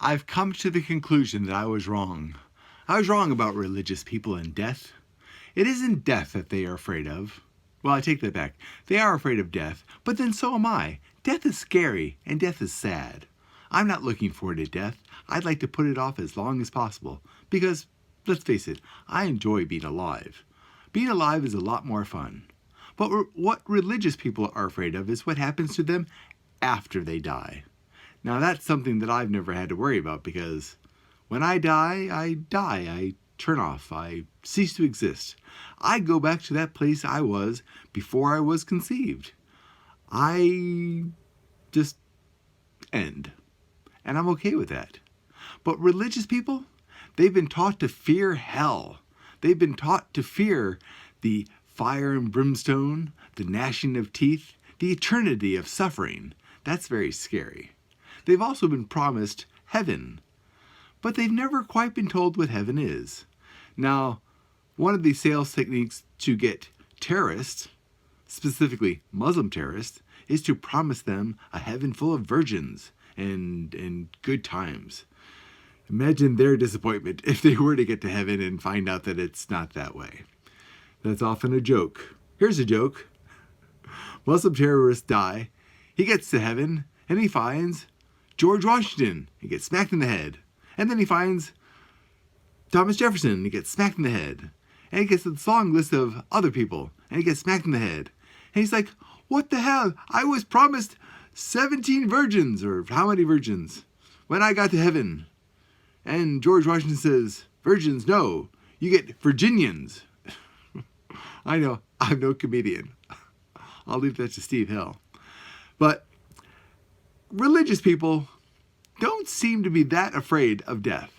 I've come to the conclusion that I was wrong. I was wrong about religious people and death. It isn't death that they are afraid of. Well, I take that back. They are afraid of death, but then so am I. Death is scary, and death is sad. I'm not looking forward to death. I'd like to put it off as long as possible, because, let's face it, I enjoy being alive. Being alive is a lot more fun. But what religious people are afraid of is what happens to them after they die. Now that's something that I've never had to worry about, because when I die, I die. I turn off. I cease to exist. I go back to that place I was before I was conceived. I just end. And I'm okay with that. But religious people, they've been taught to fear hell. They've been taught to fear the fire and brimstone, the gnashing of teeth, the eternity of suffering. That's very scary. They've also been promised heaven, but they've never quite been told what heaven is. Now, one of the sales techniques to get terrorists, specifically Muslim terrorists, is to promise them a heaven full of virgins and good times. Imagine their disappointment if they were to get to heaven and find out that it's not that way. That's often a joke. Here's a joke. Muslim terrorists die. He gets to heaven and he finds George Washington. He gets smacked in the head. And then he finds Thomas Jefferson. He gets smacked in the head. And he gets this long list of other people. And he gets smacked in the head. And he's like, what the hell? I was promised 17 virgins, or how many virgins, when I got to heaven. And George Washington says, virgins, no. You get Virginians. I know, I'm no comedian. I'll leave that to Steve Hill. But religious people don't seem to be that afraid of death.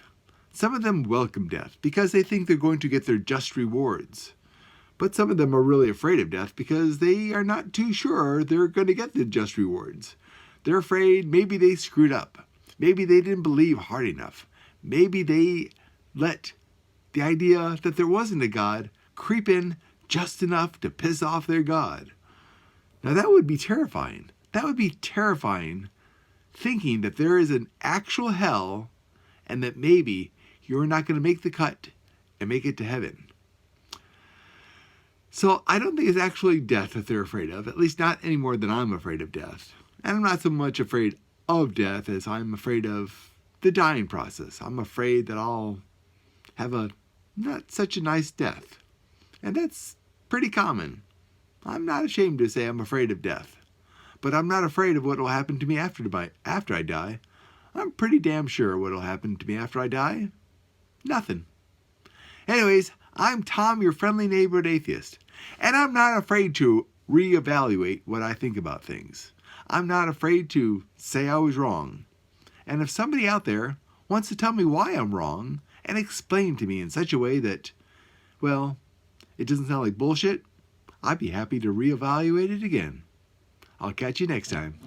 Some of them welcome death because they think they're going to get their just rewards. But some of them are really afraid of death because they are not too sure they're going to get the just rewards. They're afraid maybe they screwed up. Maybe they didn't believe hard enough. Maybe they let the idea that there wasn't a God creep in just enough to piss off their God. Now that would be terrifying. That would be terrifying, thinking that there is an actual hell and that maybe you're not going to make the cut and make it to heaven. So I don't think it's actually death that they're afraid of, at least not any more than I'm afraid of death. And I'm not so much afraid of death as I'm afraid of the dying process. I'm afraid that I'll have a not such a nice death. And that's pretty common. I'm not ashamed to say I'm afraid of death. But I'm not afraid of what will happen to me after I die. I'm pretty damn sure what will happen to me after I die. Nothing. Anyways, I'm Tom, your friendly neighborhood atheist. And I'm not afraid to reevaluate what I think about things. I'm not afraid to say I was wrong. And if somebody out there wants to tell me why I'm wrong and explain to me in such a way that, well, it doesn't sound like bullshit, I'd be happy to reevaluate it again. I'll catch you next time.